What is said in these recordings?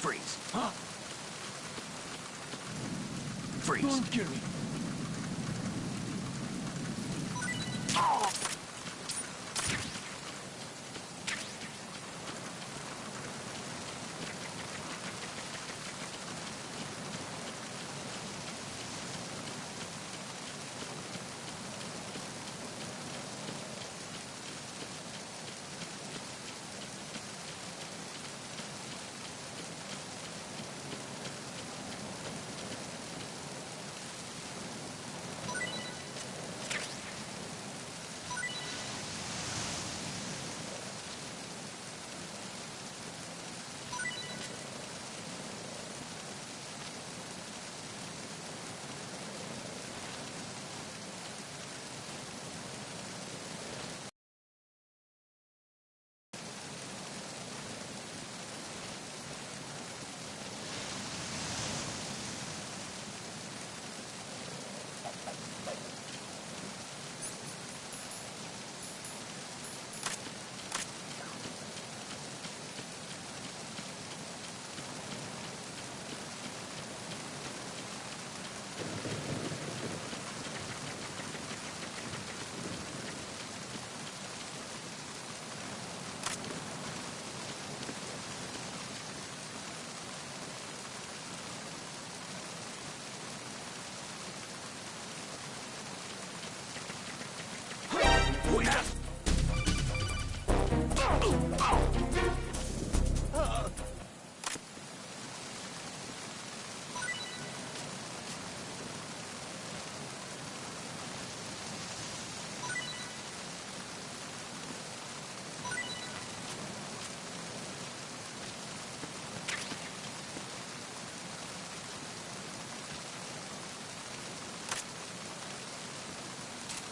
Freeze. Huh? Freeze. Don't kill me.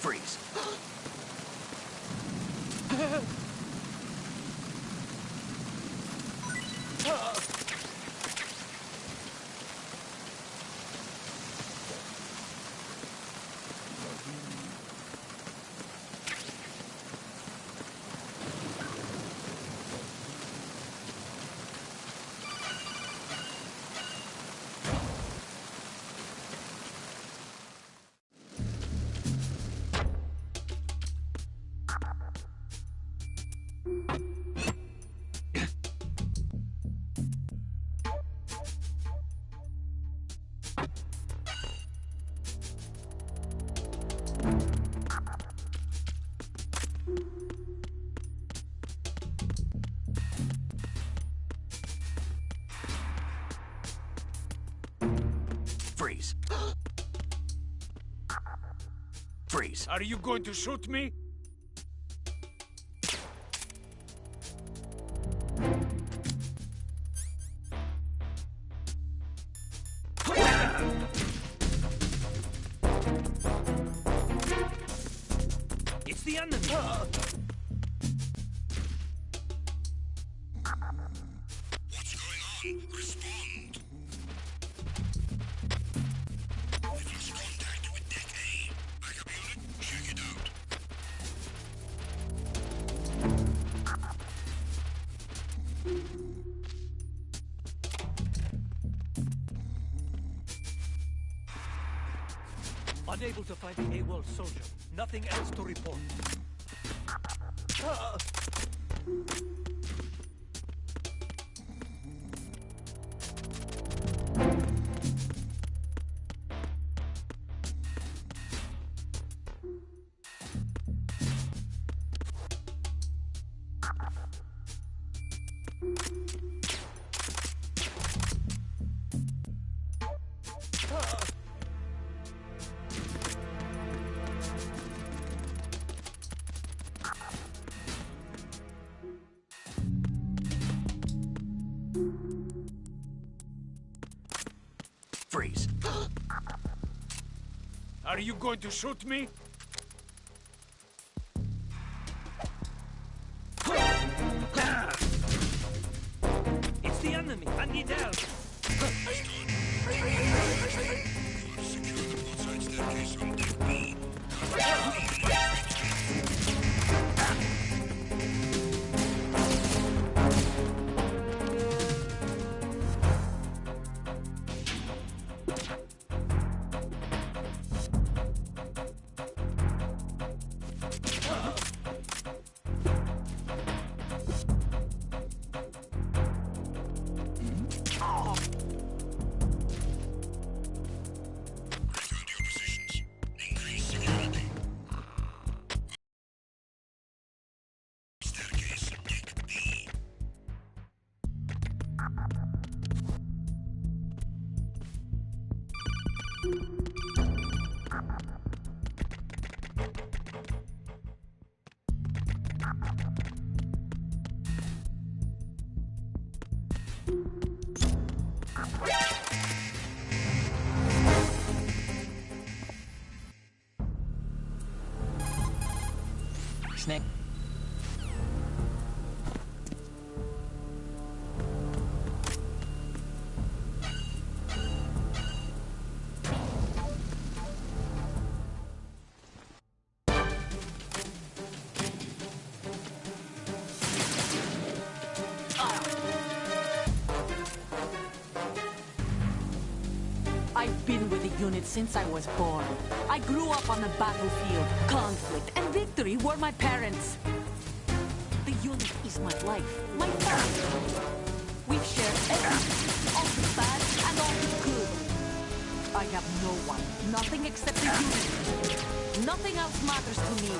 Freeze. Freeze. Freeze. Are you going to shoot me? It's the enemy. What's going on? Respond. We've lost contact with Deck A. Backup unit, check it out. Unable to find the AWOL soldier. Nothing else to report. Freeze. Are you going to shoot me? Interface on deck B. Return to your positions. Increase security. Staircase, deck B. Snake. I've been with the unit since I was born. I grew up on the battlefield. Conflict and victory were my parents. The unit is my life, my family. We've shared everything, all the bad and all the good. I have no one, nothing except the unit. Nothing else matters to me.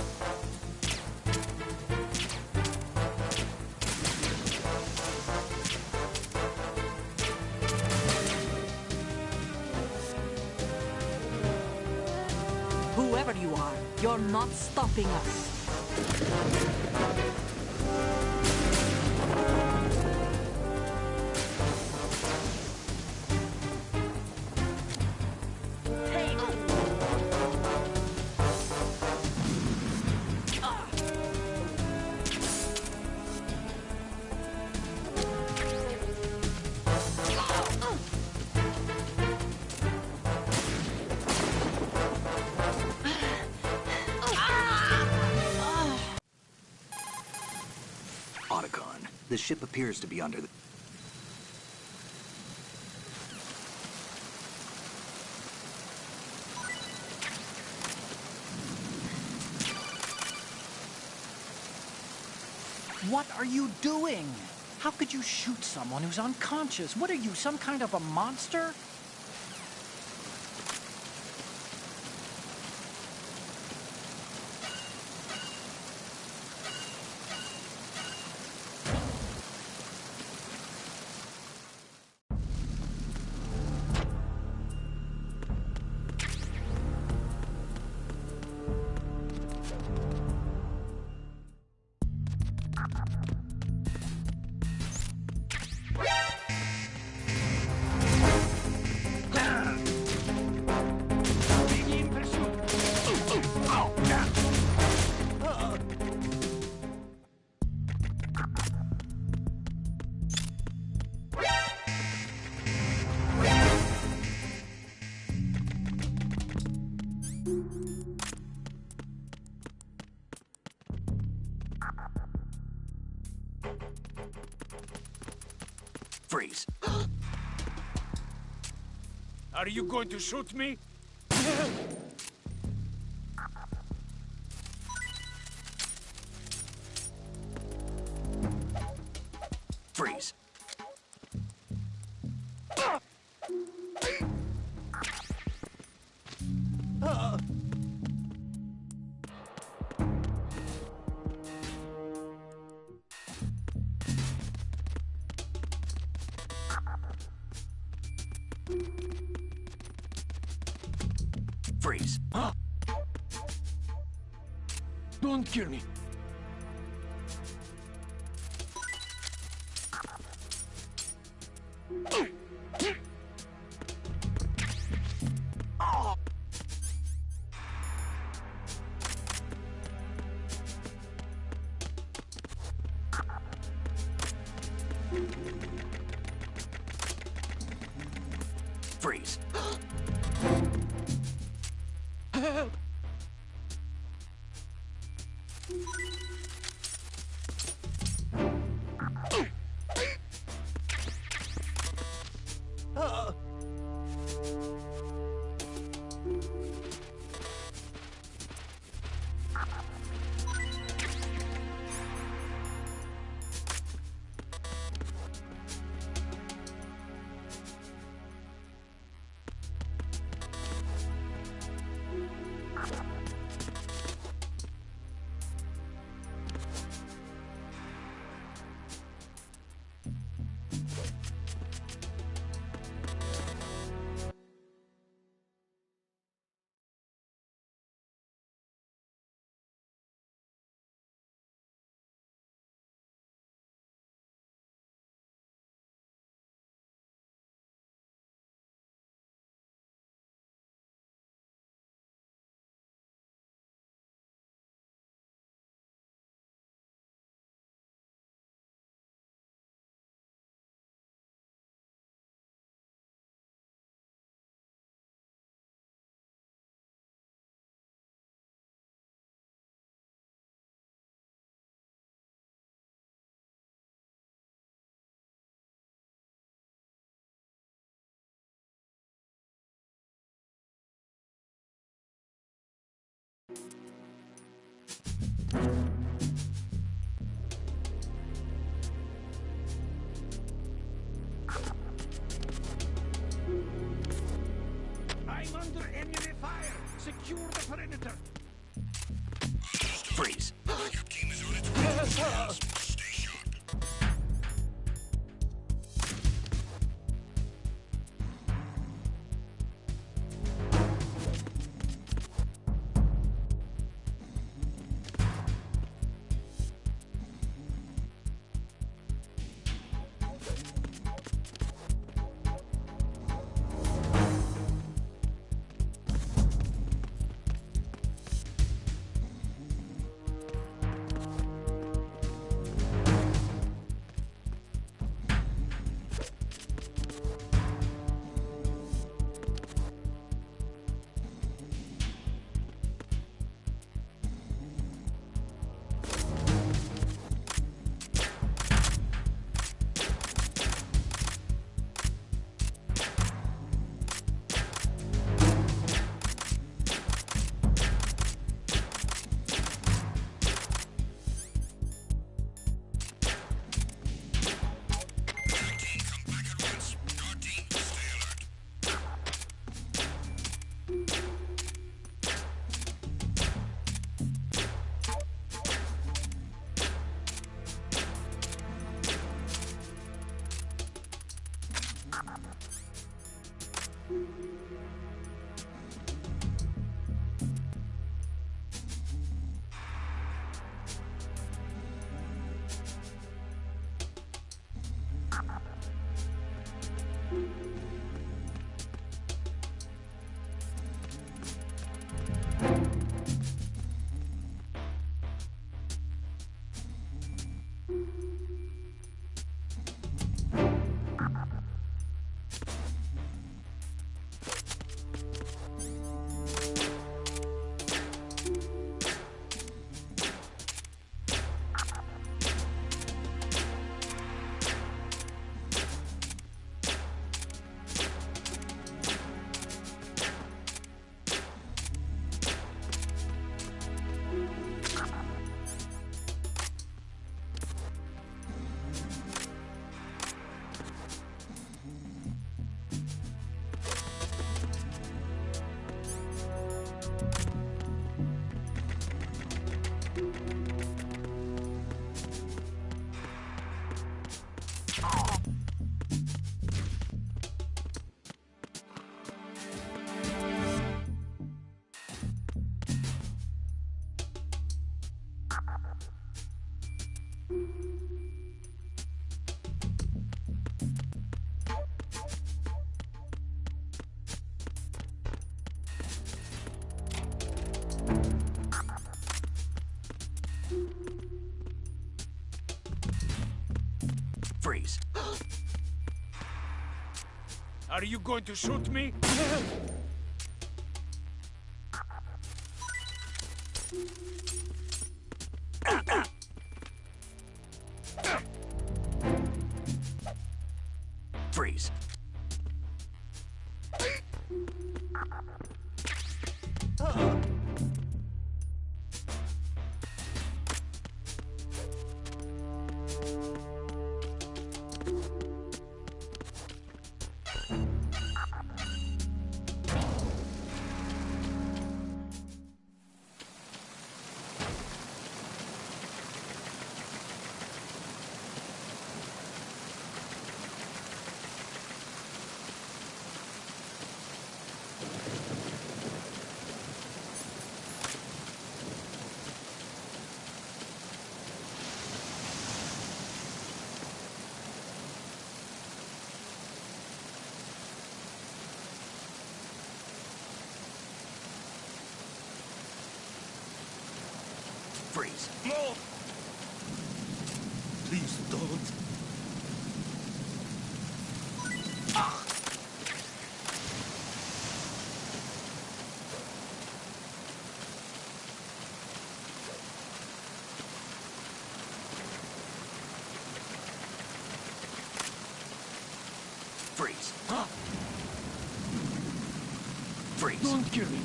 Whoever you are, you're not stopping us. Otacon. The ship appears to be under the... What are you doing? How could you shoot someone who's unconscious? What are you, some kind of a monster? Freeze. Are you going to shoot me? Freeze. Freeze. Don't kill me. Freeze. I'm under enemy fire. Secure the perimeter. Freeze. Backup team is on its way. Stay sharp. Freeze. Are you going to shoot me? Freeze. Freeze. No! Please don't. Freeze. Freeze. Don't kill me.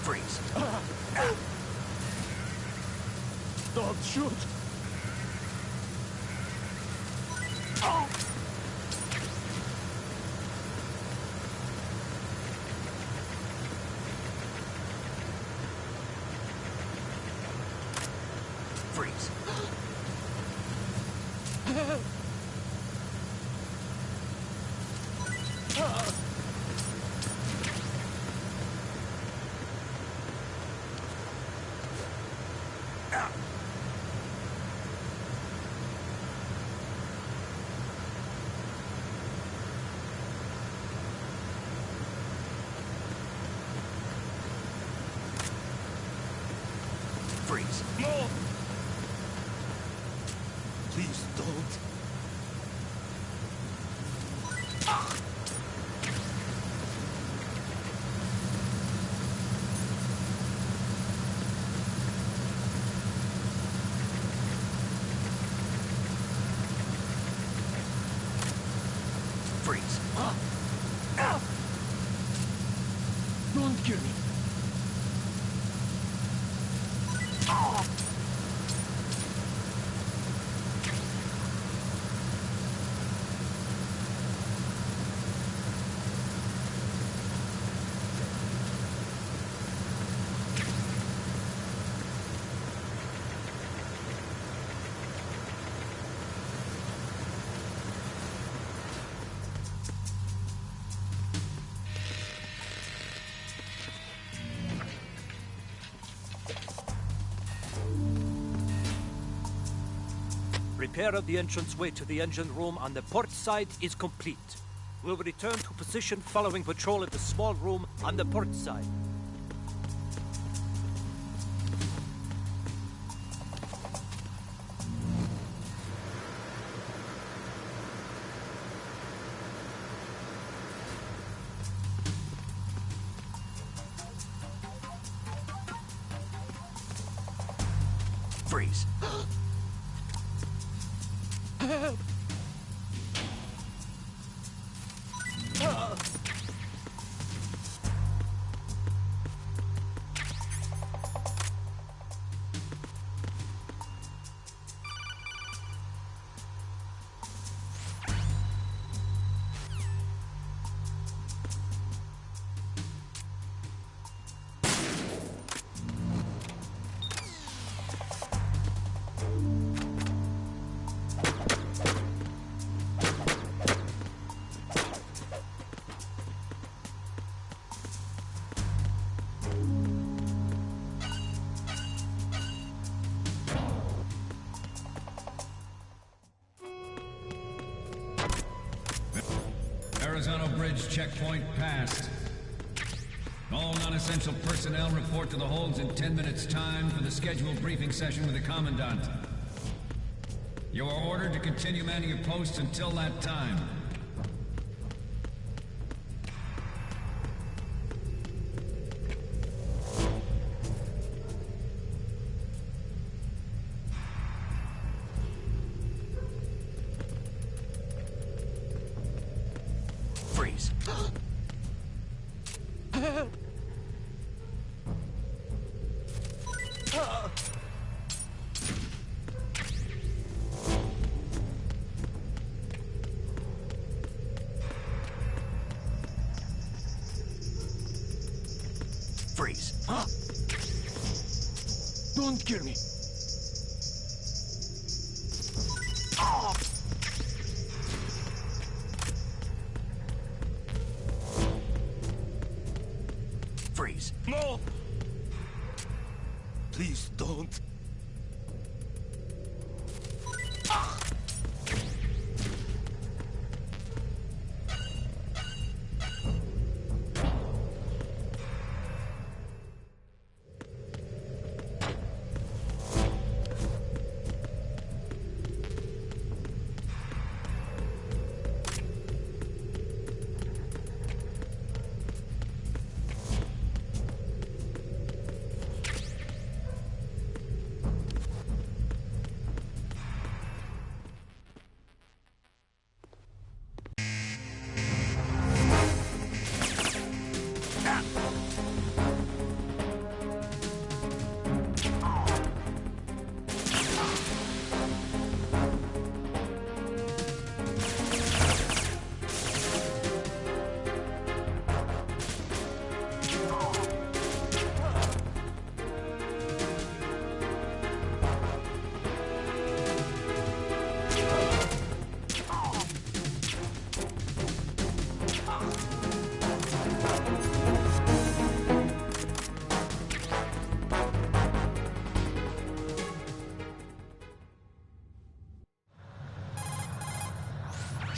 Freeze. Don't shoot. Freeze. Freeze. No! Please don't. Freeze. Don't kill me. Repair of the entranceway to the engine room on the port side is complete. We'll return to position following patrol at the small room on the port side. Freeze. Arizona Bridge checkpoint passed. All non-essential personnel report to the holds in 10 minutes' time for the scheduled briefing session with the Commandant. You are ordered to continue manning your posts until that time. Freeze. Freeze. Don't kill me. Freeze. No! Please don't.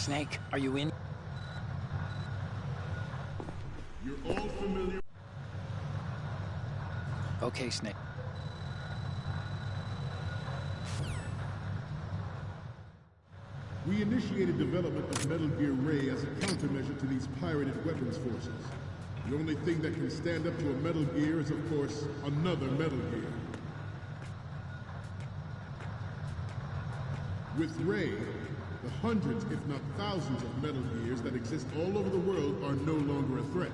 Snake, are you in? You're all familiar. Okay, Snake. We initiated development of Metal Gear Ray as a countermeasure to these pirated weapons forces. The only thing that can stand up to a Metal Gear is, of course, another Metal Gear. With Ray, the hundreds, if not thousands, of Metal Gears that exist all over the world are no longer a threat.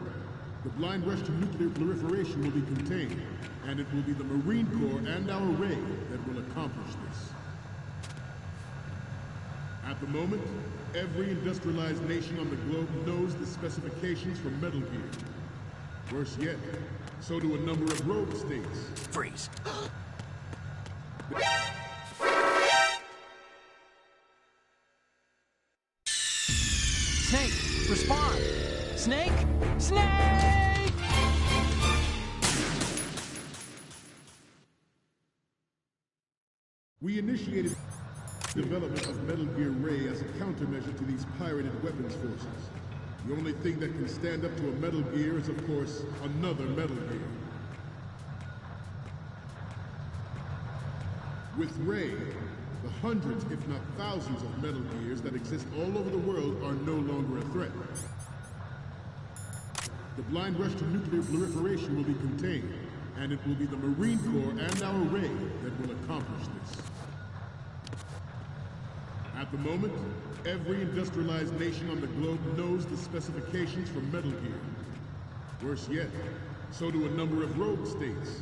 The blind rush to nuclear proliferation will be contained, and it will be the Marine Corps and our Ray that will accomplish this. At the moment, every industrialized nation on the globe knows the specifications for Metal Gear. Worse yet, so do a number of rogue states. Freeze. Snake, respond! Snake! Snake! We initiated... development of Metal Gear Ray as a countermeasure to these pirated weapons forces. The only thing that can stand up to a Metal Gear is, of course, another Metal Gear. With Ray, the hundreds, if not thousands, of Metal Gears that exist all over the world are no longer a threat. The blind rush to nuclear proliferation will be contained, and it will be the Marine Corps and our Ray that will accomplish this. At the moment, every industrialized nation on the globe knows the specifications for Metal Gear. Worse yet, so do a number of rogue states.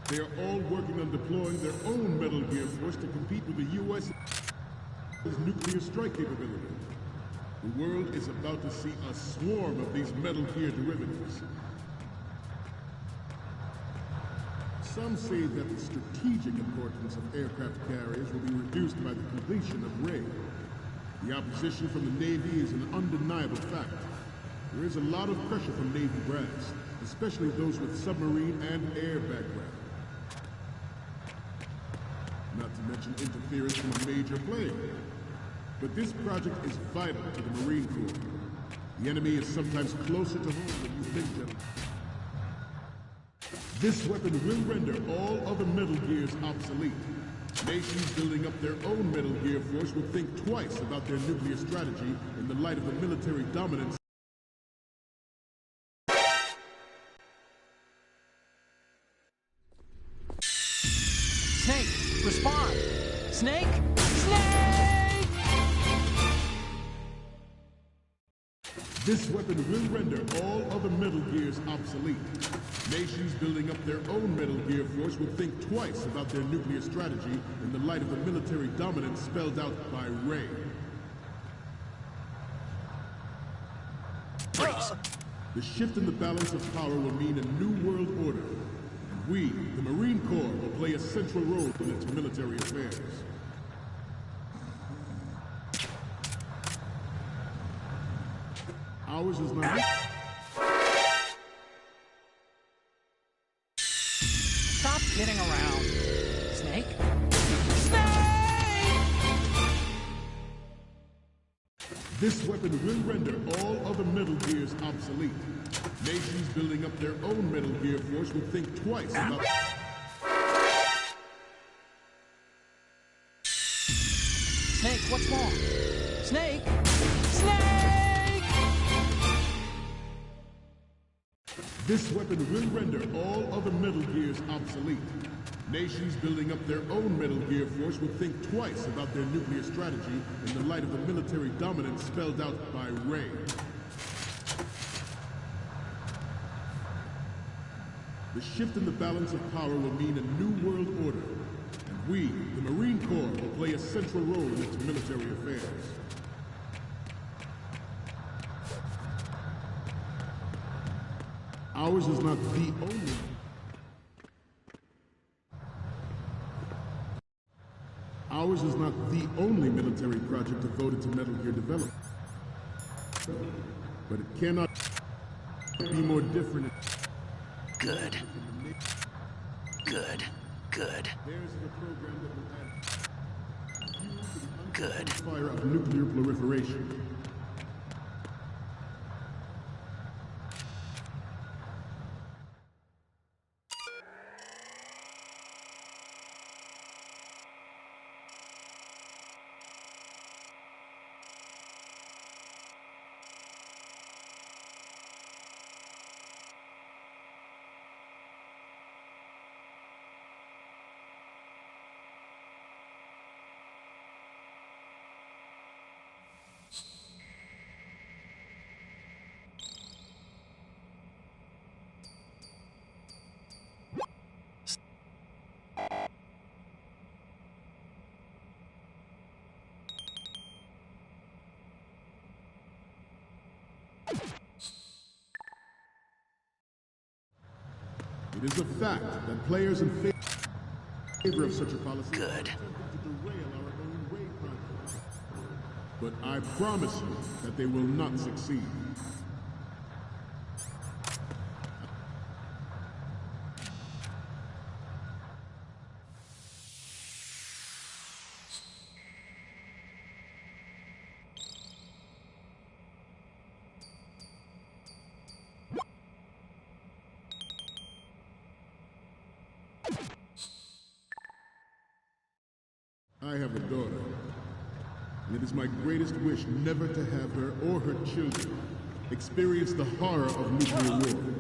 They are all working on deploying their own Metal Gear force to compete with the U.S.'s nuclear strike capability. The world is about to see a swarm of these Metal Gear derivatives. Some say that the strategic importance of aircraft carriers will be reduced by the completion of Ray. The opposition from the Navy is an undeniable fact. There is a lot of pressure from Navy brass, especially those with submarine and air background. Not to mention interference from a major player. But this project is vital to the Marine Corps. The enemy is sometimes closer to home than you think, gentlemen. This weapon will render all other Metal Gears obsolete. Nations building up their own Metal Gear force will think twice about their nuclear strategy in the light of the military dominance. Snake, respond! Snake? Snake! This weapon will render all other Metal Gears obsolete. Nations building up their own Metal Gear force will think twice about their nuclear strategy in the light of the military dominance spelled out by Ray. Freeze. The shift in the balance of power will mean a new world order. And we, the Marine Corps, will play a central role in its military affairs. Ours is not... Stop kidding around. Snake? Snake! This weapon will render all other Metal Gears obsolete. Nations building up their own Metal Gear force will think twice about... Snake, what's wrong? Snake? Snake! This weapon will render all other Metal Gears obsolete. Nations building up their own Metal Gear force will think twice about their nuclear strategy in the light of the military dominance spelled out by Ray. The shift in the balance of power will mean a new world order. And we, the Marine Corps, will play a central role in its military affairs. Ours is not the only... Ours is not the only military project devoted to Metal Gear development. But it cannot be more different. Good. Good. Good. There's the program that will add Good. fire of nuclear proliferation. It is a fact that players in favor of such a policy Good. are attempting to derail our own Ray project. But I promise you that they will not succeed. I have a daughter, and it is my greatest wish never to have her or her children experience the horror of nuclear war.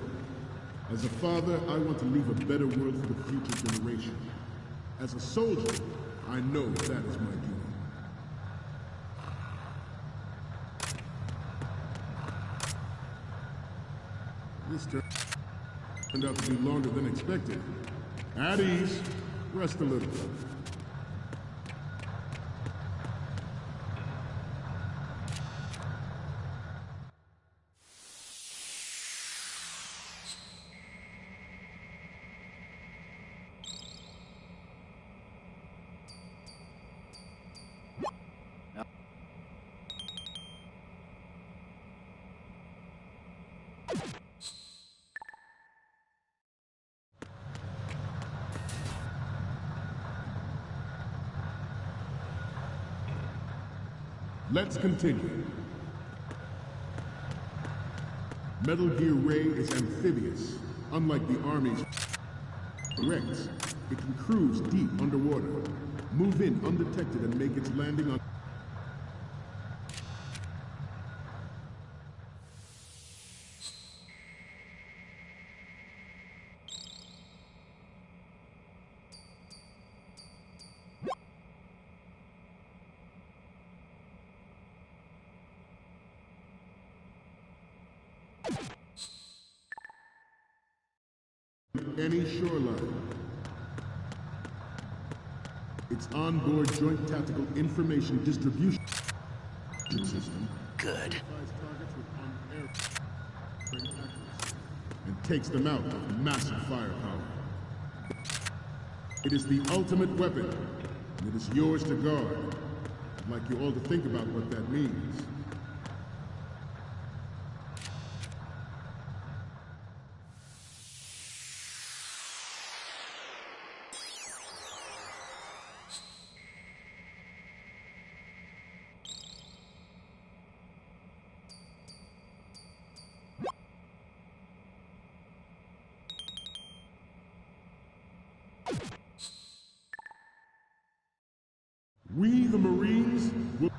As a father, I want to leave a better world for the future generation. As a soldier, I know that is my duty. This turned out to be longer than expected. At ease. Rest a little. Let's continue. Metal Gear Ray is amphibious. Unlike the Army's Rex, it can cruise deep underwater, move in undetected, and make its landing on... any shoreline. Its onboard Joint Tactical Information Distribution System Good. and takes them out with massive firepower. It is the ultimate weapon, and it is yours to guard. I'd like you all to think about what that means. We, the Marines, will...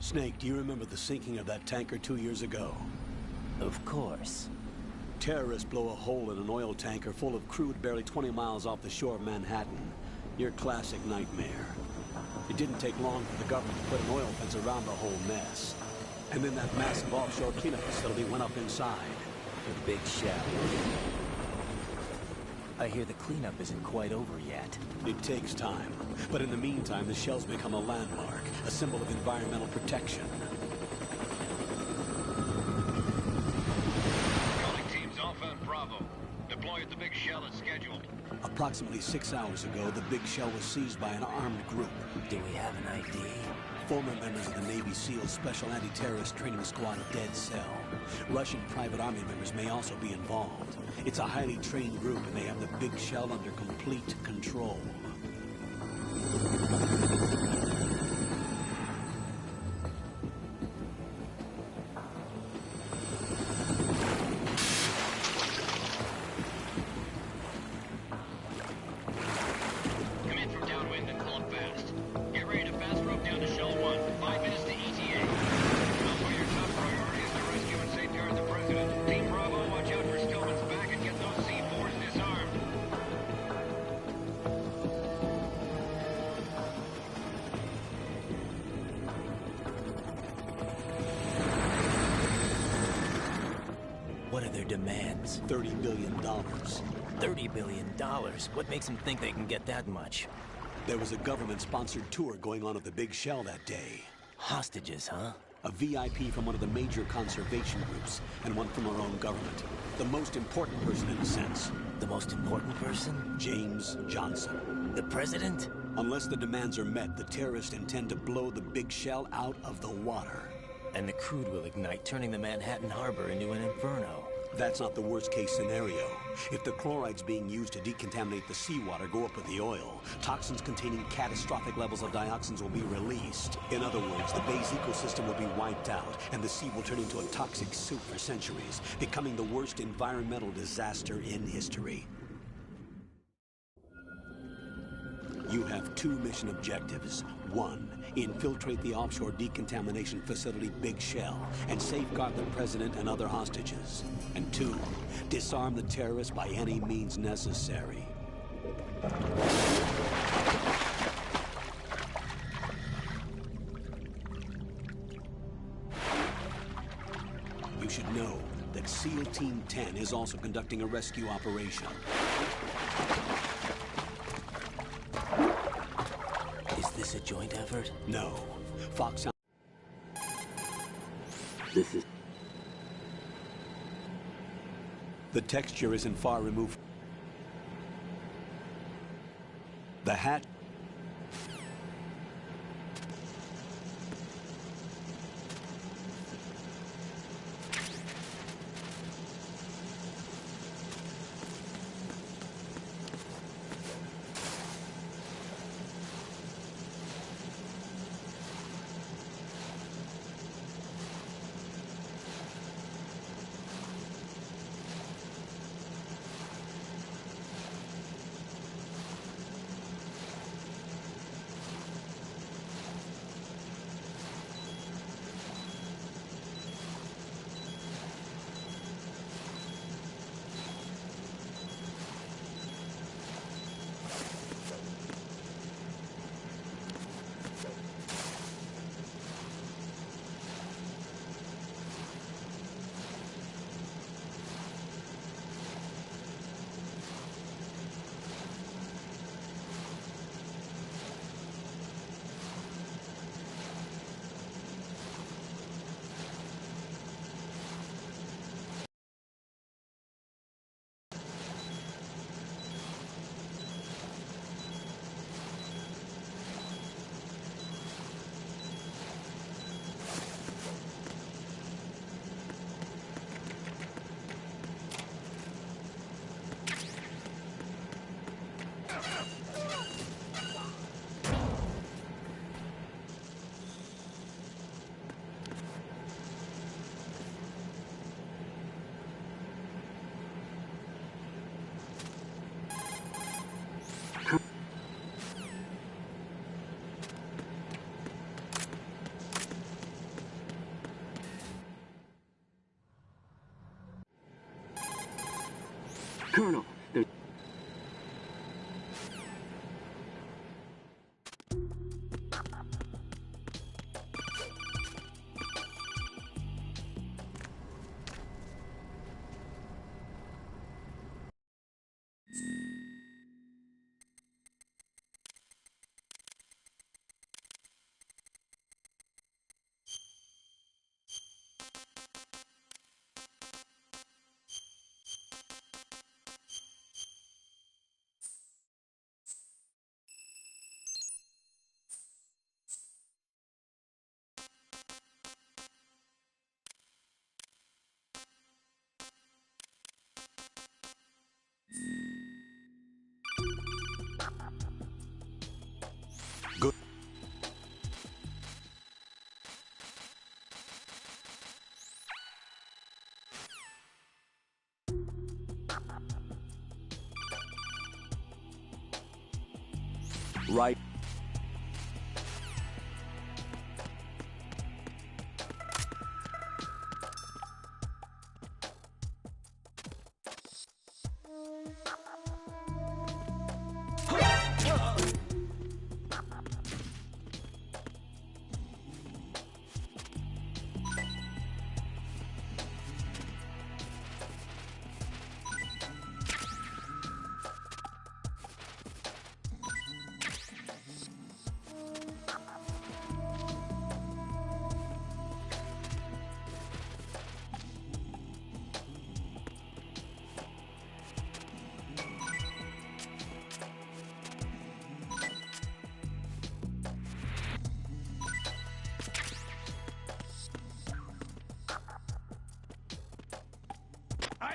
Snake, do you remember the sinking of that tanker 2 years ago? Of course. Terrorists blow a hole in an oil tanker full of crude barely 20 miles off the shore of Manhattan. Your classic nightmare. It didn't take long for the government to put an oil fence around the whole mess. And then that massive offshore cleanup facility went up inside. The big shell. I hear the cleanup isn't quite over yet. It takes time. But in the meantime, the shell's become a landmark, a symbol of environmental protection. Calling teams Alpha and Bravo. Deploy at the big shell as scheduled. Approximately 6 hours ago, the big shell was seized by an armed group. Do we have an ID? Former members of the Navy SEALs Special Anti-Terrorist Training Squad Dead Cell. Russian private army members may also be involved. It's a highly trained group, and they have the big shell under complete control. Come in from downwind and pull up fast. Get ready to fast rope down to Shell 1. 5 minutes to ETA. Alpha, your top priority is to rescue and safeguard the President. Team Bravo, watch out for Stillman's back and get those C4s disarmed. What are their demands? $30 billion. $30 billion. What makes them think they can get that much? There was a government-sponsored tour going on at the big shell that day. Hostages, huh? A VIP from one of the major conservation groups, and one from our own government. The most important person in a sense. The most important person? James Johnson. The president? Unless the demands are met, the terrorists intend to blow the big shell out of the water. And the crude will ignite, turning the Manhattan Harbor into an inferno. That's not the worst-case scenario. If the chlorides being used to decontaminate the seawater go up with the oil, toxins containing catastrophic levels of dioxins will be released. In other words, the bay's ecosystem will be wiped out, and the sea will turn into a toxic soup for centuries, becoming the worst environmental disaster in history. You have two mission objectives. One, infiltrate the offshore decontamination facility Big Shell and safeguard the president and other hostages. And two, disarm the terrorists by any means necessary. You should know that SEAL Team 10 is also conducting a rescue operation. Is this a joint effort? No. Fox... This is... The texture isn't far removed. The hat... Colonel, there's...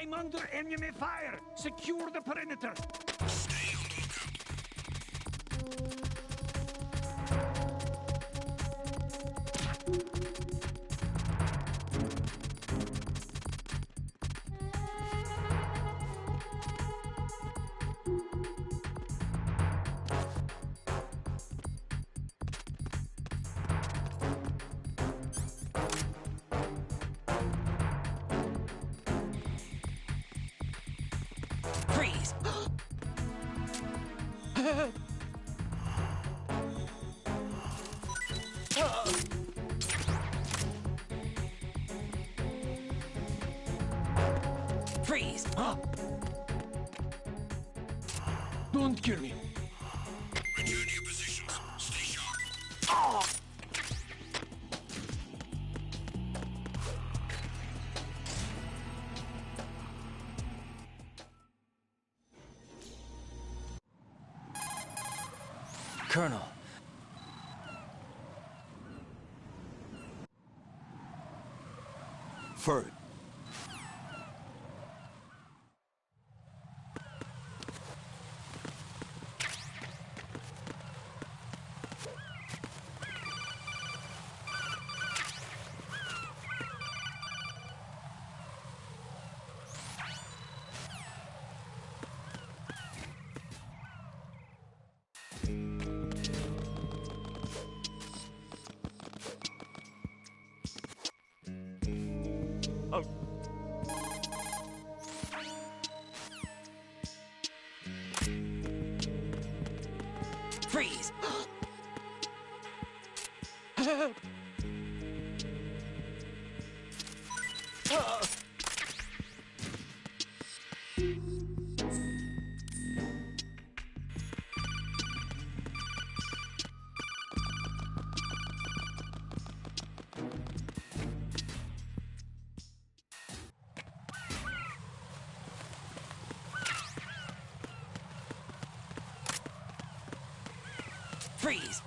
I'm under enemy fire! Secure the perimeter! Freeze! Freeze! Don't kill me! Return to your positions. Stay sharp. Colonel. Ferd. Freeze! Freeze!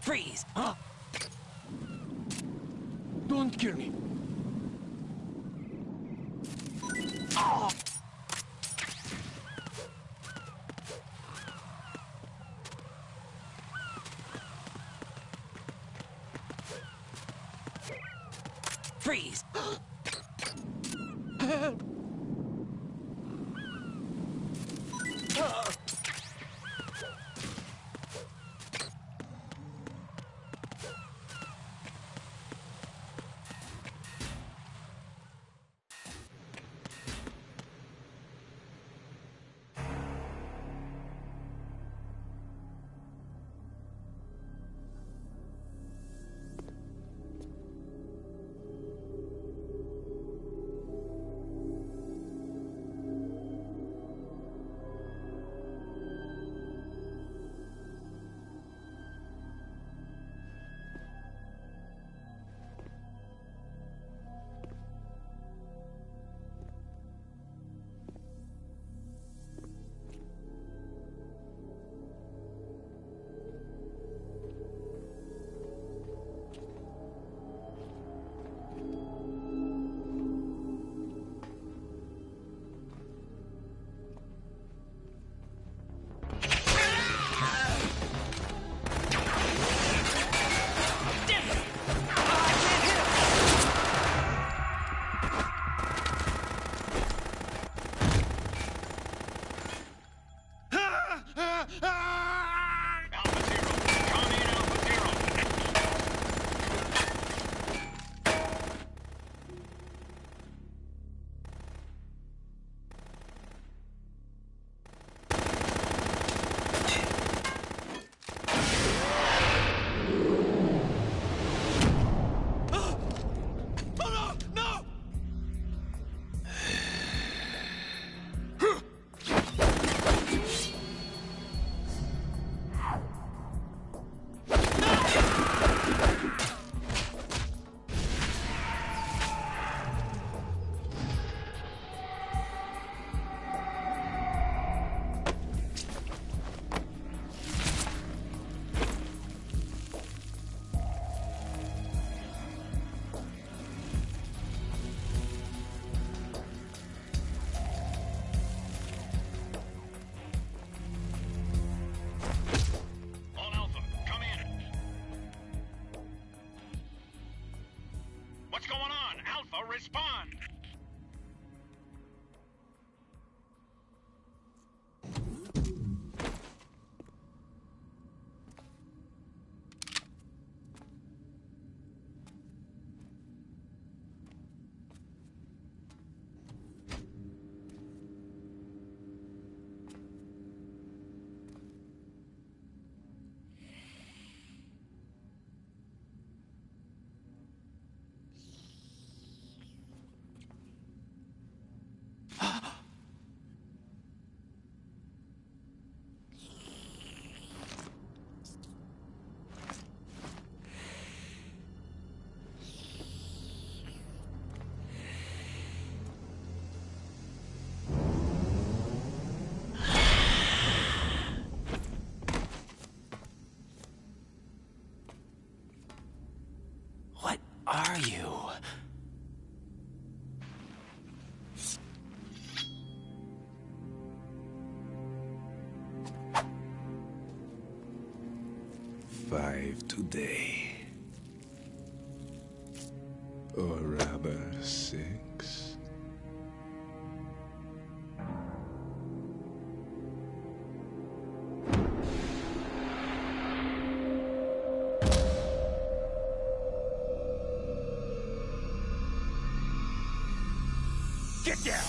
Freeze! Don't kill me! Freeze! 5 today. Or rather, 6. Get down!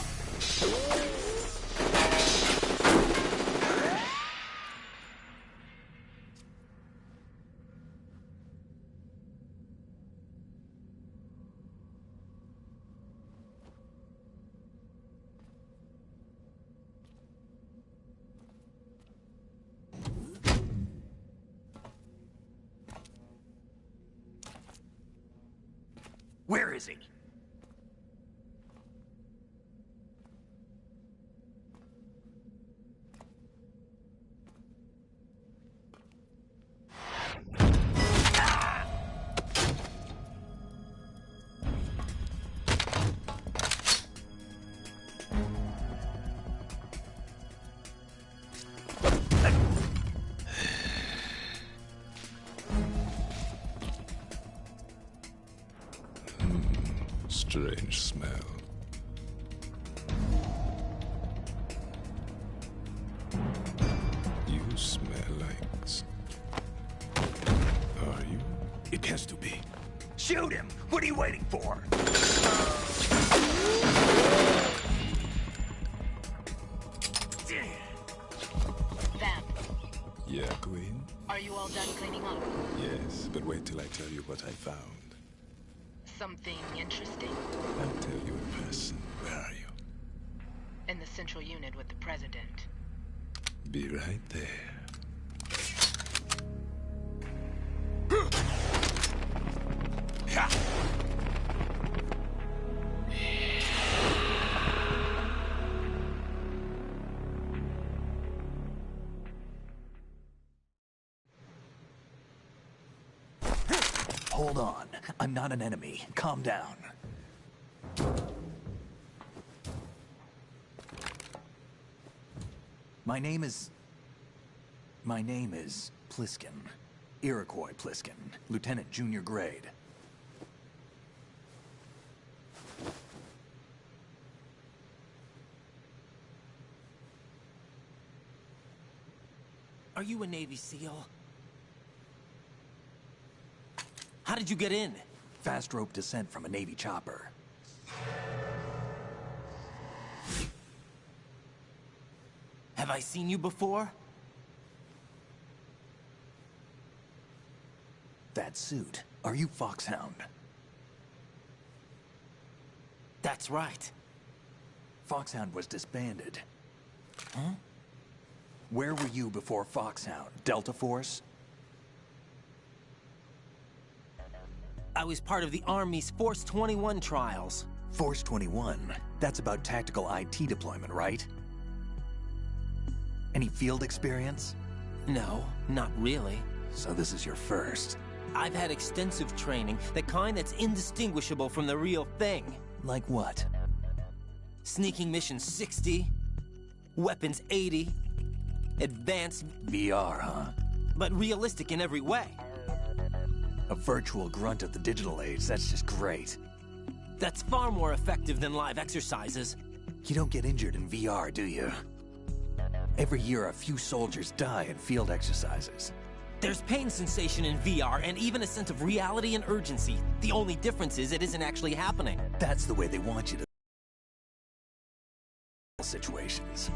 Where is he? Strange smell. You smell like... Are you? It has to be. Shoot him! What are you waiting for? Vamp, Yeah, Queen? are you all done cleaning up? Yes, but wait till I tell you what I found. Something interesting? I'll tell you in person. Where are you? In the central unit with the president. Be right there. Hold on. I'm not an enemy. Calm down. My name is Pliskin. Iroquois Pliskin. Lieutenant Junior Grade. Are you a Navy SEAL? How did you get in? Fast rope descent from a Navy chopper. Have I seen you before? That suit. Are you Foxhound? That's right. Foxhound was disbanded. Huh? Where were you before Foxhound? Delta Force? I was part of the Army's Force 21 trials. Force 21? That's about tactical IT deployment, right? Any field experience? No, not really. So this is your first. I've had extensive training, the kind that's indistinguishable from the real thing. Like what? Sneaking mission 60, weapons 80, advanced... VR, huh? But realistic in every way. A virtual grunt of the digital age, that's just great. That's far more effective than live exercises. You don't get injured in VR, do you? Every year, a few soldiers die in field exercises. There's pain sensation in VR, and even a sense of reality and urgency. The only difference is it isn't actually happening. That's the way they want you to... situations.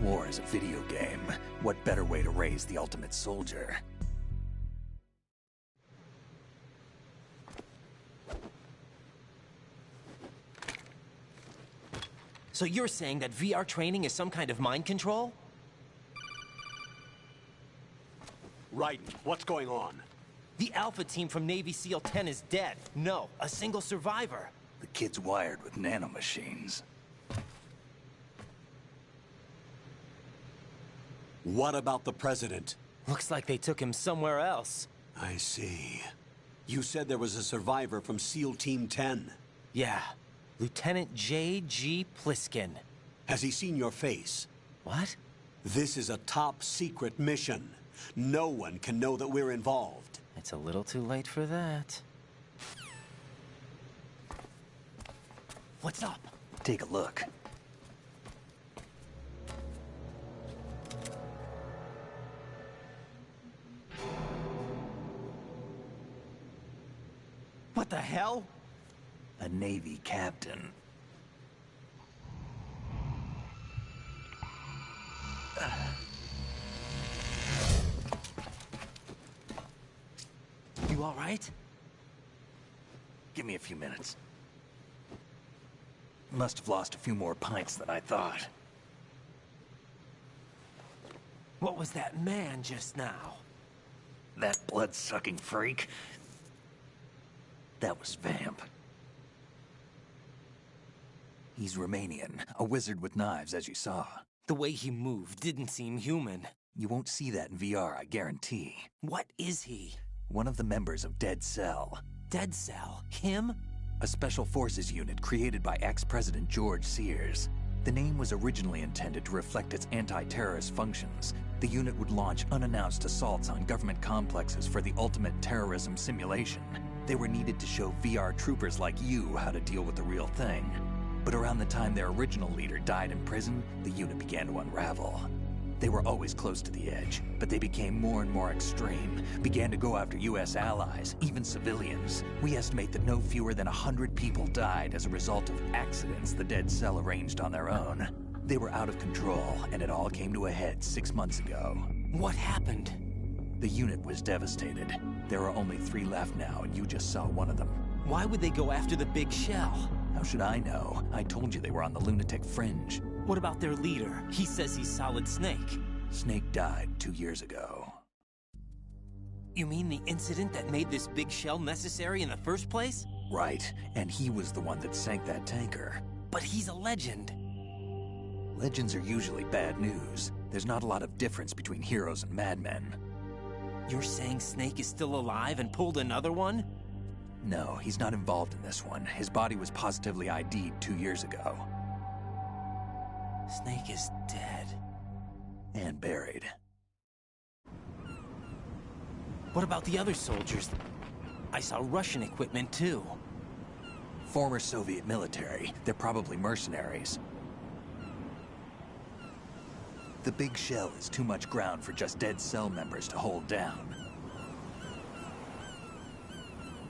War is a video game. What better way to raise the ultimate soldier? So you're saying that VR training is some kind of mind control? Right. What's going on? The Alpha team from Navy SEAL 10 is dead. No, a single survivor. The kid's wired with nanomachines. What about the president? Looks like they took him somewhere else. I see. You said there was a survivor from SEAL Team 10. Yeah. Lieutenant J.G. Pliskin. Has he seen your face? What? This is a top secret mission. No one can know that we're involved. It's a little too late for that. What's up? Take a look. What the hell? A Navy captain. You all right? Give me a few minutes. Must have lost a few more pints than I thought. What was that man just now? That blood-sucking freak? That was Vamp. He's Romanian, a wizard with knives, as you saw. The way he moved didn't seem human. You won't see that in VR, I guarantee. What is he? One of the members of Dead Cell. Dead Cell? Him? A special forces unit created by ex-President George Sears. The name was originally intended to reflect its anti-terrorist functions. The unit would launch unannounced assaults on government complexes for the ultimate terrorism simulation. They were needed to show VR troopers like you how to deal with the real thing. But around the time their original leader died in prison, the unit began to unravel. They were always close to the edge, but they became more and more extreme, began to go after US allies, even civilians. We estimate that no fewer than 100 people died as a result of accidents the Dead Cell arranged on their own. They were out of control, and it all came to a head 6 months ago. What happened? The unit was devastated. There are only 3 left now, and you just saw one of them. Why would they go after the big shell? How should I know? I told you they were on the lunatic fringe. What about their leader? He says he's Solid Snake. Snake died 2 years ago. You mean the incident that made this big shell necessary in the first place? Right, and he was the one that sank that tanker. But he's a legend. Legends are usually bad news. There's not a lot of difference between heroes and madmen. You're saying Snake is still alive and pulled another one? No, he's not involved in this one. His body was positively ID'd 2 years ago. Snake is dead. And buried. What about the other soldiers? I saw Russian equipment too. Former Soviet military. They're probably mercenaries. The big shell is too much ground for just Dead Cell members to hold down.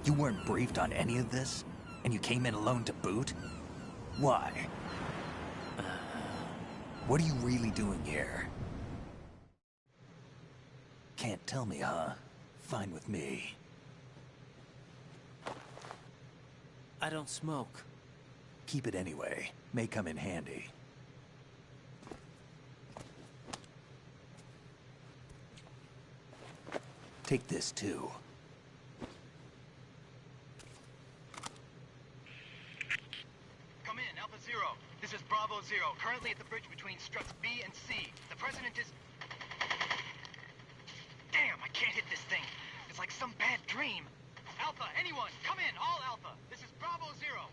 You weren't briefed on any of this? And you came in alone to boot? Why? What are you really doing here? Can't tell me, huh? Fine with me. I don't smoke. Keep it anyway. May come in handy. Take this too. Come in, Alpha Zero. This is Bravo Zero, currently at the bridge between struts B and C. The President is... Damn, I can't hit this thing. It's like some bad dream. Alpha, anyone, come in, all Alpha. This is Bravo Zero.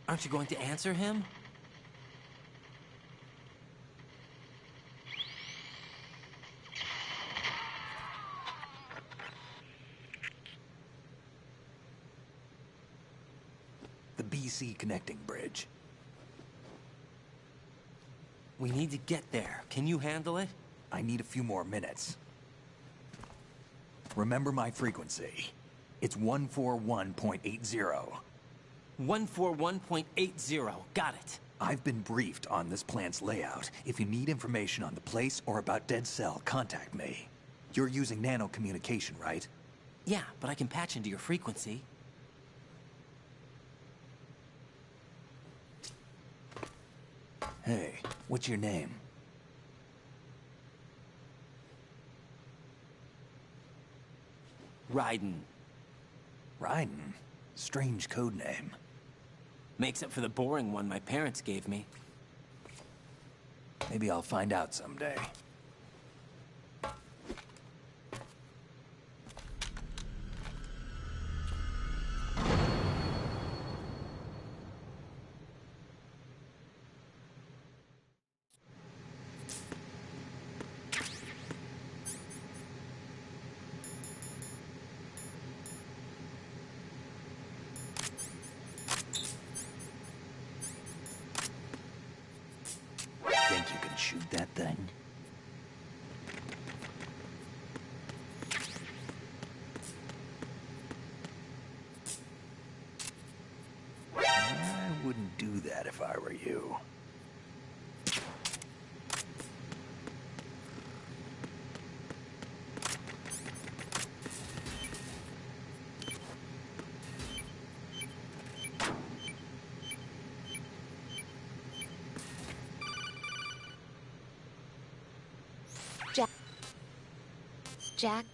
Aren't you going to answer him? The BC connecting bridge. We need to get there. Can you handle it? I need a few more minutes. Remember my frequency. It's 141.80. 141.80. Got it. I've been briefed on this plant's layout. If you need information on the place or about Dead Cell, contact me. You're using nano communication, right? Yeah, but I can patch into your frequency. Hey, what's your name? Raiden. Raiden? Strange code name. Makes up for the boring one my parents gave me. Maybe I'll find out someday. shoot that thing? I wouldn't do that if I were you. Jack?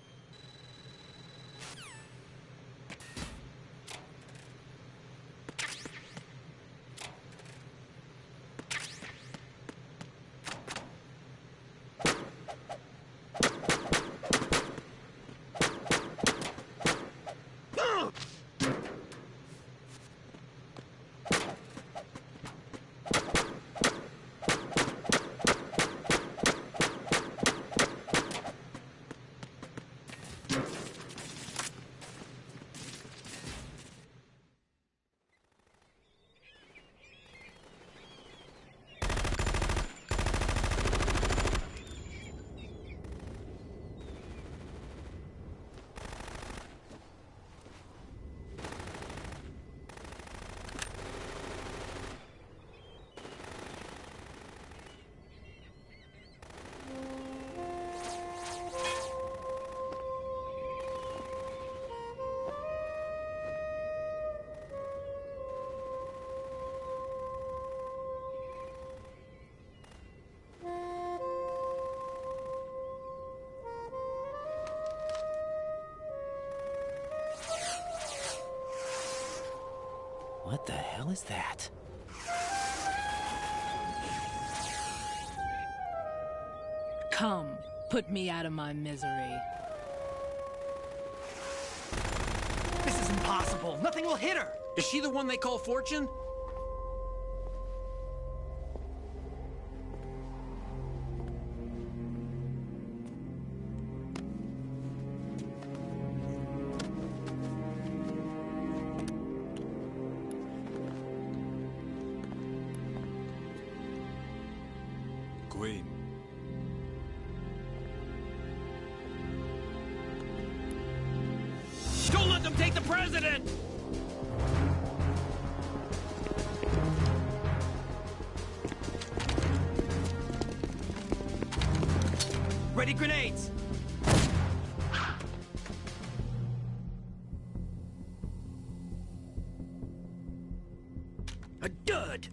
What the hell is that? Come, put me out of my misery. This is impossible. Nothing will hit her. Is she the one they call Fortune? Queen. Don't let them take the president! Ready grenades! A dud!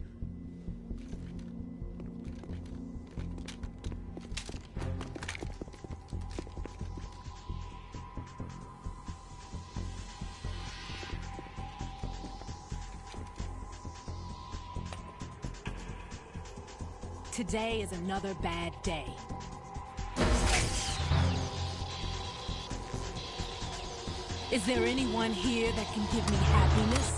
Today is another bad day. Is there anyone here that can give me happiness?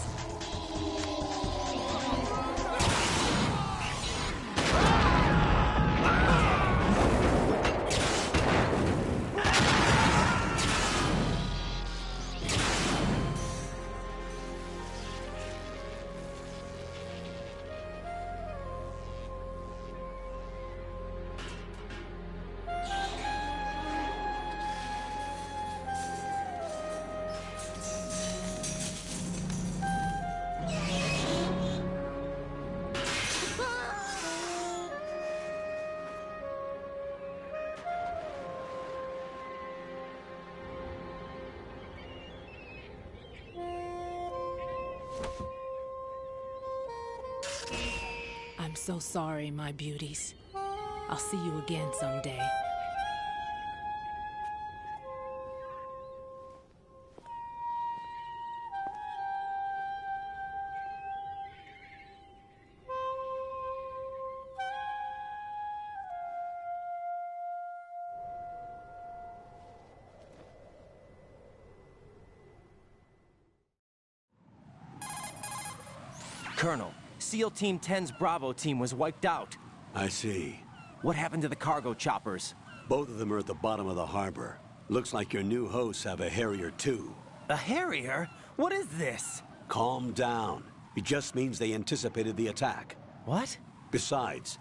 I'm so sorry, my beauties. I'll see you again someday. Colonel, SEAL Team 10's Bravo team was wiped out. I see. What happened to the cargo choppers? Both of them are at the bottom of the harbor. Looks like your new hosts have a Harrier too. A Harrier? What is this? Calm down. It just means they anticipated the attack. What? Besides,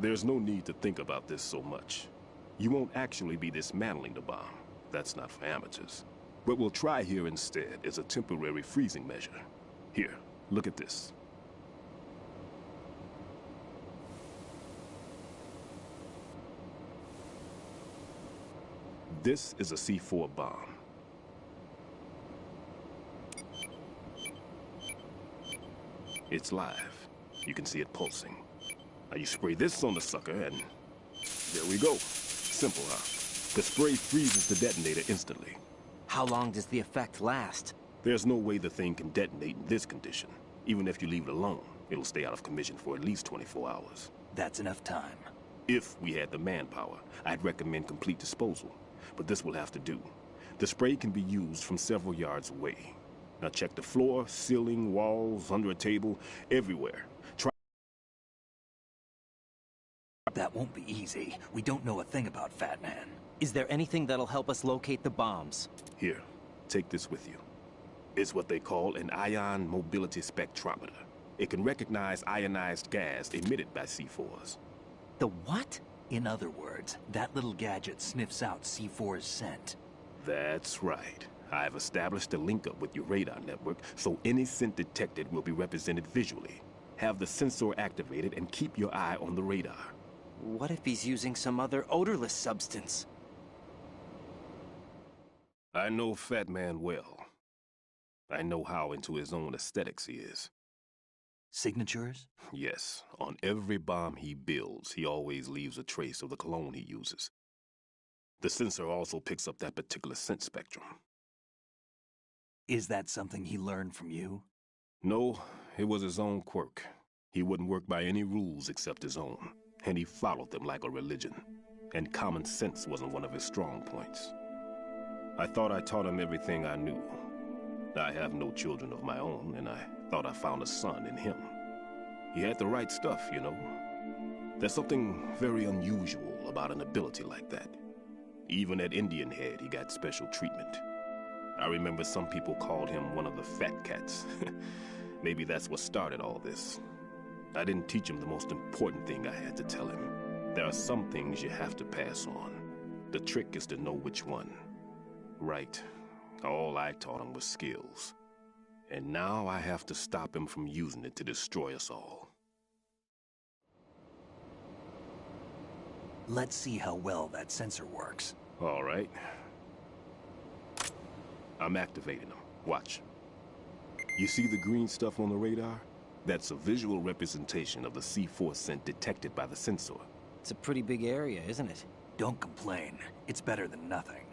There's no need to think about this so much. You won't actually be dismantling the bomb. That's not for amateurs. What we'll try here instead is a temporary freezing measure. Here, look at this. This is a C4 bomb. It's live. You can see it pulsing. Now you spray this on the sucker and there we go. Simple, huh? The spray freezes the detonator instantly. How long does the effect last? There's no way the thing can detonate in this condition. Even if you leave it alone, it'll stay out of commission for at least 24 hours. That's enough time. If we had the manpower, I'd recommend complete disposal. But this will have to do. The spray can be used from several yards away. Now check the floor, ceiling, walls, under a table, everywhere. Try. That won't be easy. We don't know a thing about Fat Man. Is there anything that'll help us locate the bombs? Here, take this with you. It's what they call an ion mobility spectrometer. It can recognize ionized gas emitted by C4s. The what? In other words, that little gadget sniffs out C4's scent. That's right. I've established a link up with your radar network, so any scent detected will be represented visually. Have the sensor activated and keep your eye on the radar. What if he's using some other odorless substance? I know Fat Man well. I know how into his own aesthetics he is. Signatures? Yes. On every bomb he builds, he always leaves a trace of the cologne he uses. The sensor also picks up that particular scent spectrum. Is that something he learned from you? No, it was his own quirk. He wouldn't work by any rules except his own, and he followed them like a religion. And common sense wasn't one of his strong points. I thought I taught him everything I knew. I have no children of my own, and I thought I found a son in him. He had the right stuff, you know. There's something very unusual about an ability like that. Even at Indian Head, he got special treatment. I remember some people called him one of the fat cats. Maybe that's what started all this. I didn't teach him the most important thing I had to tell him. There are some things you have to pass on. The trick is to know which one. Right. All I taught him was skills. And now I have to stop him from using it to destroy us all. Let's see how well that sensor works. All right. I'm activating them. Watch. You see the green stuff on the radar? That's a visual representation of the C4 scent detected by the sensor. It's a pretty big area, isn't it? Don't complain. It's better than nothing.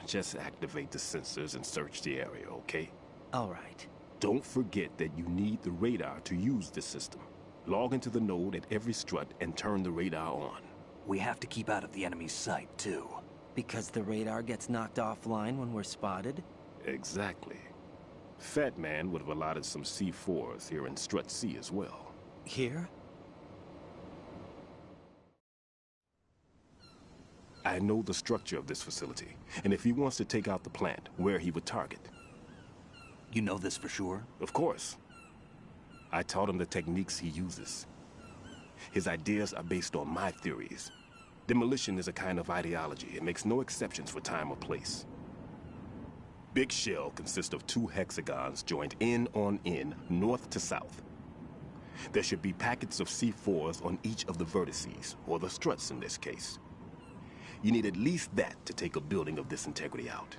Just activate the sensors and search the area, okay? All right. Don't forget that you need the radar to use this system. Log into the node at every strut and turn the radar on. We have to keep out of the enemy's sight, too. Because the radar gets knocked offline when we're spotted? Exactly. Fat Man would have allotted some C4s here in Strut C as well. Here? I know the structure of this facility, and if he wants to take out the plant, where he would target. You know this for sure? Of course. I taught him the techniques he uses. His ideas are based on my theories. Demolition is a kind of ideology. It makes no exceptions for time or place. Big shell consists of 2 hexagons joined end on end, north to south. There should be packets of C4s on each of the vertices, or the struts in this case. You need at least that to take a building of this integrity out.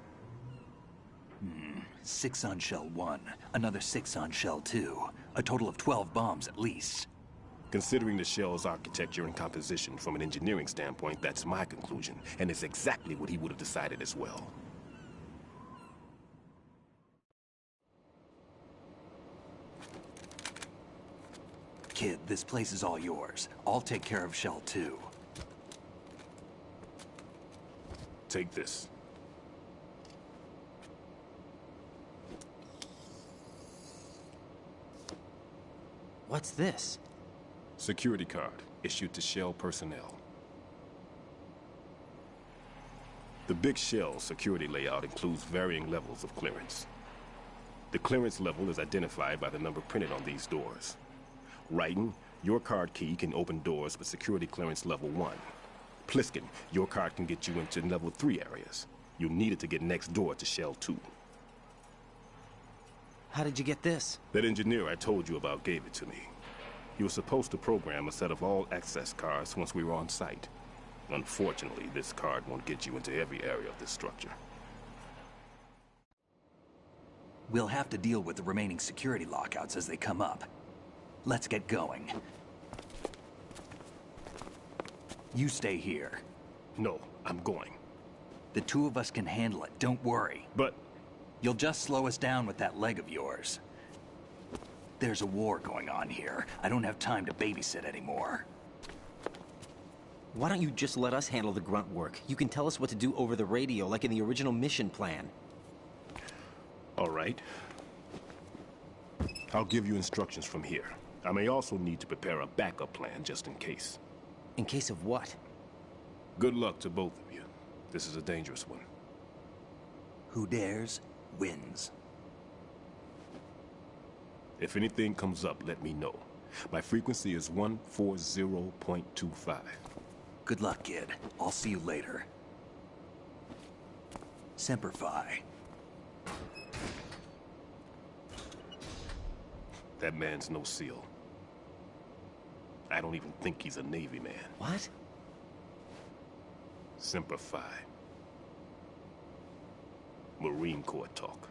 6 on shell 1, another 6 on shell 2. A total of 12 bombs at least. Considering the shell's architecture and composition from an engineering standpoint, that's my conclusion, and it's exactly what he would have decided as well. Kid, this place is all yours. I'll take care of shell 2. Take this. What's this? Security card, issued to Shell personnel. The Big Shell security layout includes varying levels of clearance. The clearance level is identified by the number printed on these doors. Writing, Your card key can open doors with security clearance level 1. Pliskin, your card can get you into level 3 areas. You'll need it to get next door to Shell 2. How did you get this? That engineer I told you about gave it to me. He was supposed to program a set of all access cards once we were on site. Unfortunately, this card won't get you into every area of this structure. We'll have to deal with the remaining security lockouts as they come up. Let's get going. You stay here. No, I'm going. The two of us can handle it, don't worry. But... You'll just slow us down with that leg of yours. There's a war going on here. I don't have time to babysit anymore. Why don't you just let us handle the grunt work? You can tell us what to do over the radio, like in the original mission plan. All right. I'll give you instructions from here. I may also need to prepare a backup plan just in case. In case of what? Good luck to both of you. This is a dangerous one. Who dares, wins. If anything comes up, let me know. My frequency is 140.25. Good luck, kid. I'll see you later. Semper Fi. That man's no SEAL. I don't even think he's a Navy man. What? Semper Fi. Marine Corps talk.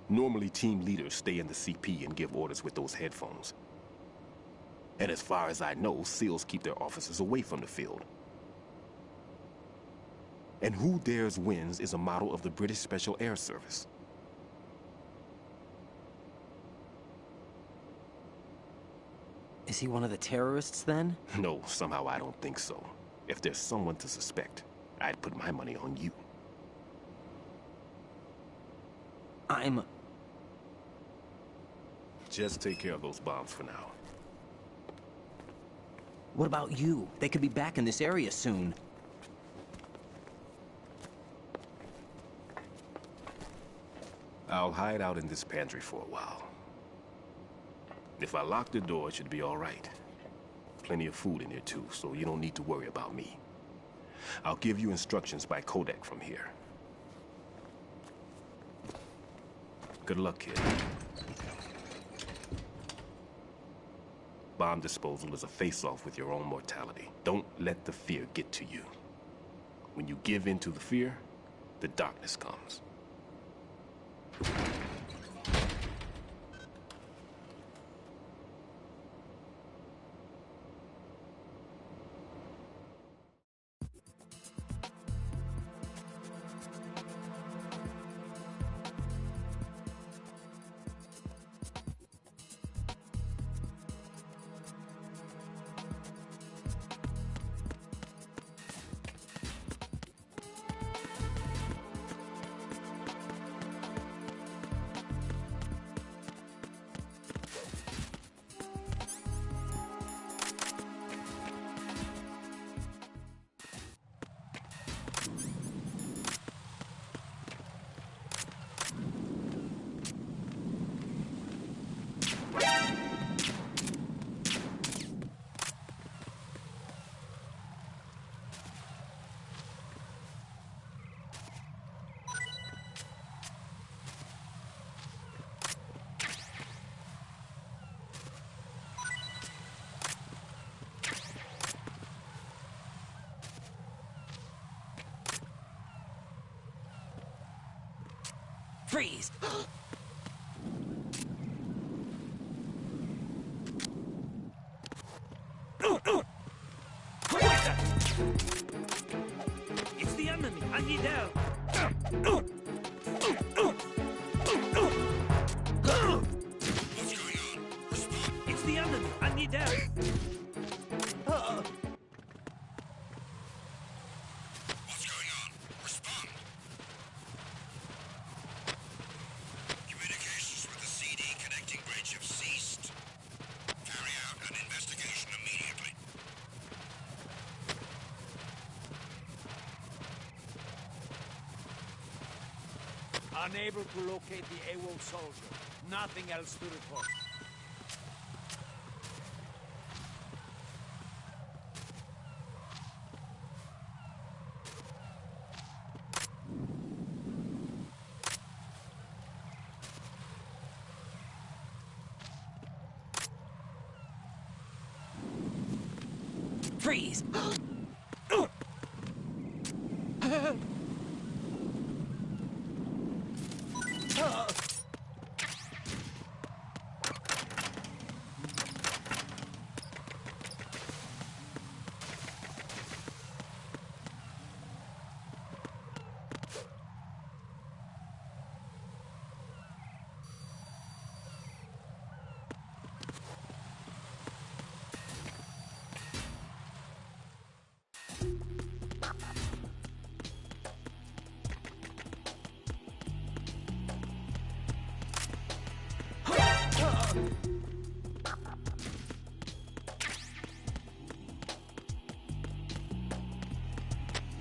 Normally, team leaders stay in the CP and give orders with those headphones. And as far as I know, SEALs keep their officers away from the field. And Who Dares Wins is a model of the British Special Air Service. Is he one of the terrorists, then? No, somehow I don't think so. If there's someone to suspect, I'd put my money on you. Just take care of those bombs for now. What about you? They could be back in this area soon. I'll hide out in this pantry for a while. If I lock the door, it should be all right. Plenty of food in here too, so you don't need to worry about me. I'll give you instructions by codec from here. Good luck, kid. Bomb disposal is a face-off with your own mortality. Don't let the fear get to you. When you give in to the fear, the darkness comes. Freeze! It's the enemy! I need help! What's going on? Respond. It's the enemy! I need help! What's going on? Respond. Communications with the CD connecting bridge have ceased. Carry out an investigation immediately. Unable to locate the AWOL soldier. Nothing else to report. Freeze!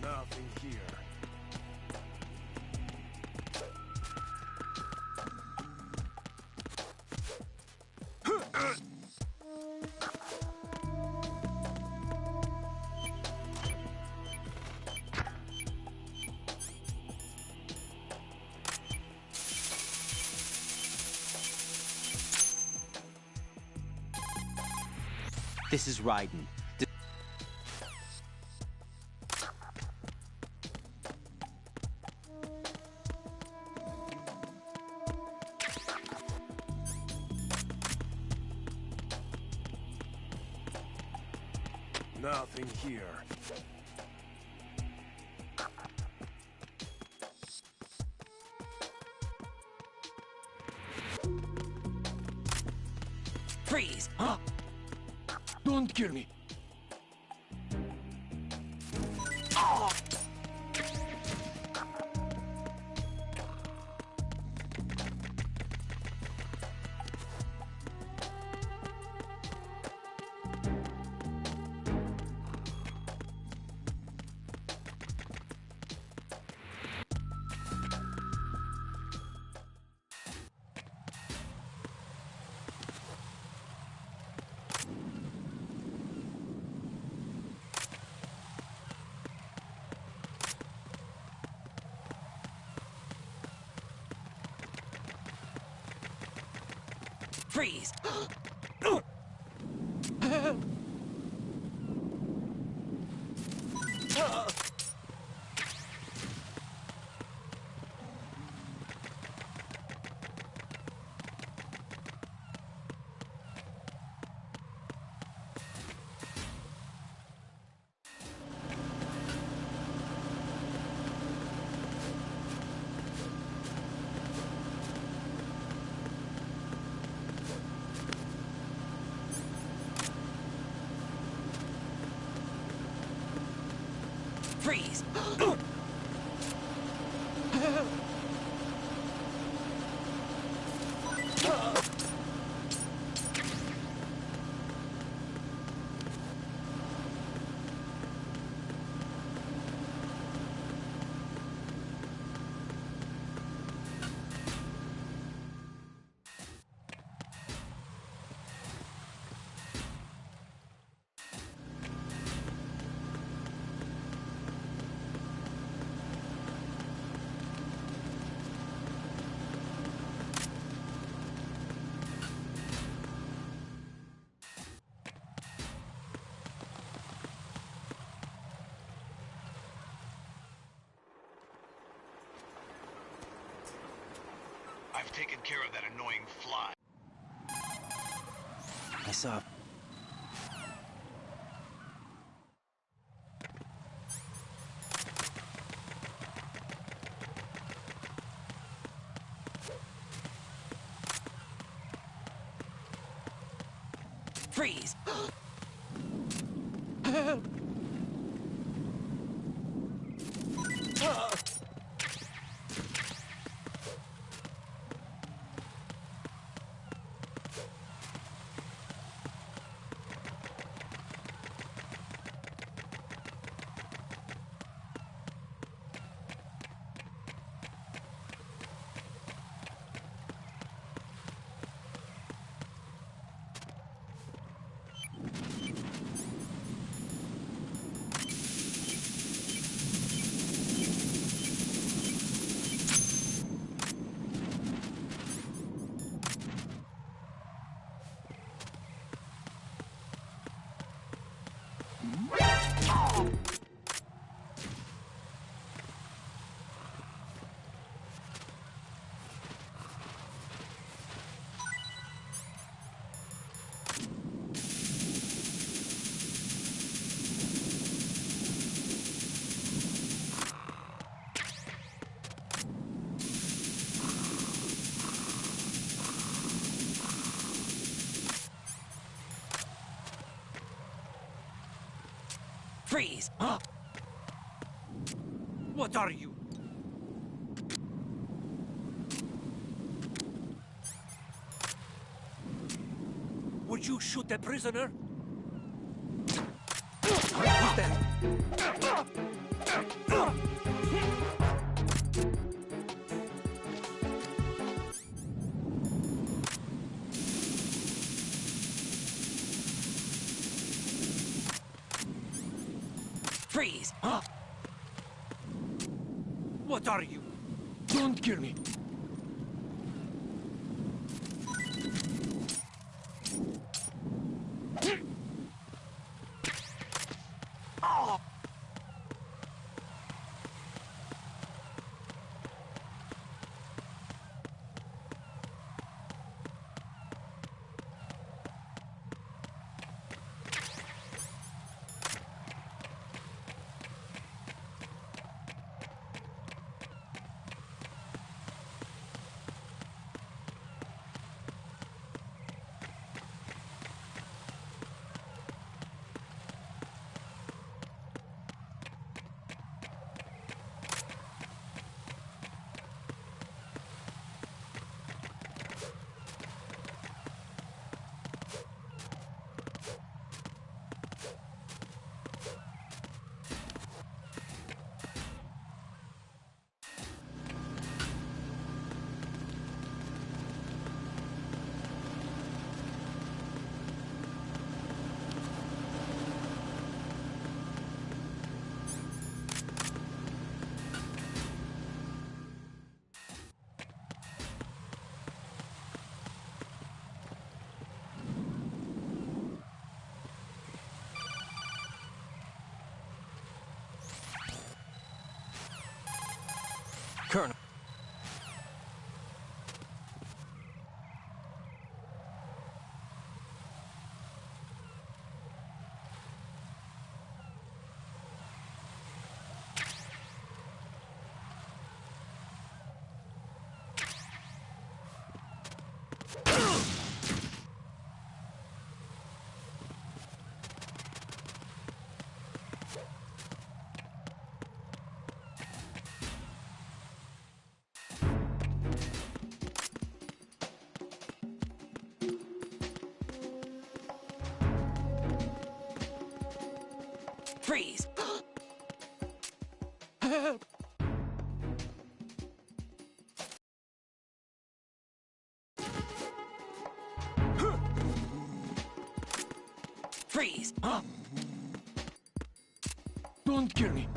Nothing here. This is Raiden. Nothing here. Freeze! Huh? Don't kill me. Oh! Freeze! Freeze! I've taken care of that annoying fly. I saw... Freeze! Freeze! What are you? Would you shoot a prisoner? Who's that? Freeze! What are you? Don't kill me. Colonel. Freeze! Help! Freeze! Don't kill me.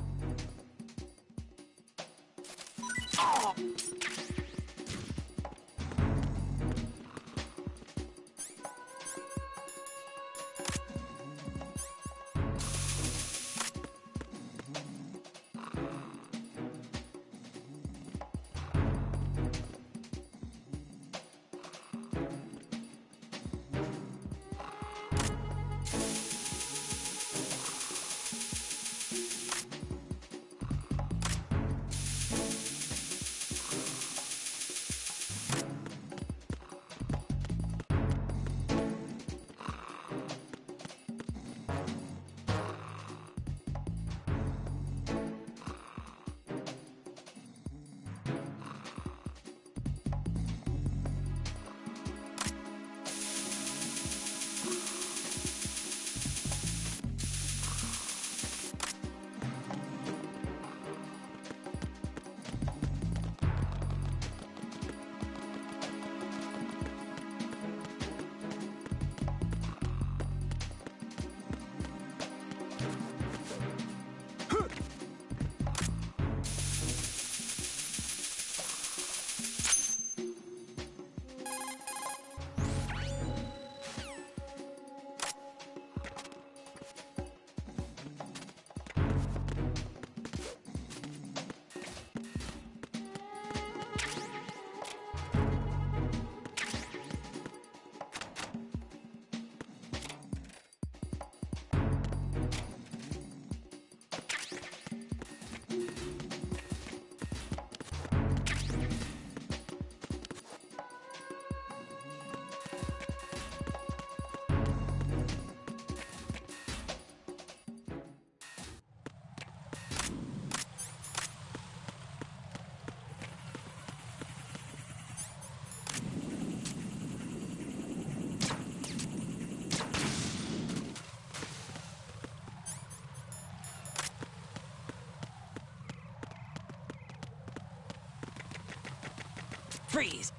Freeze!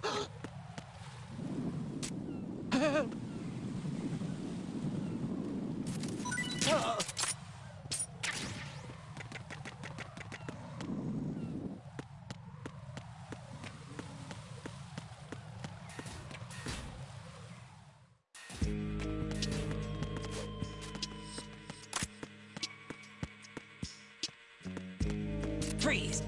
Freeze!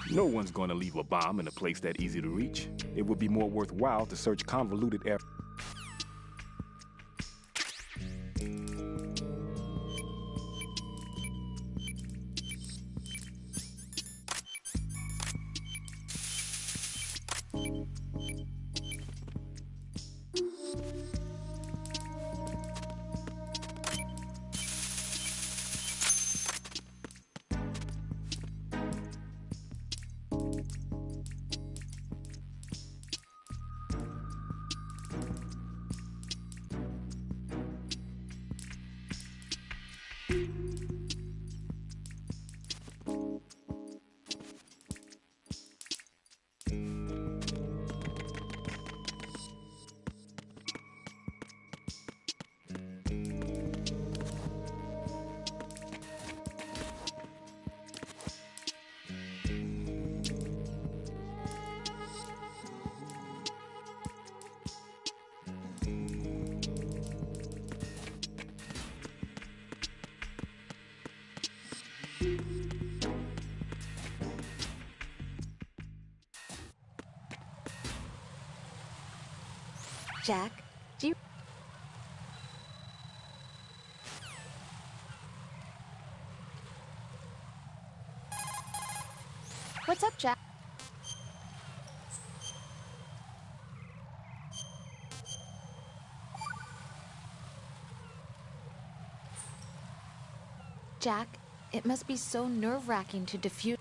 No one's going to leave a bomb in a place that easy to reach. It would be more worthwhile to search convoluted air. Jack, do you... What's up, Jack? Jack, it must be so nerve-wracking to defuse...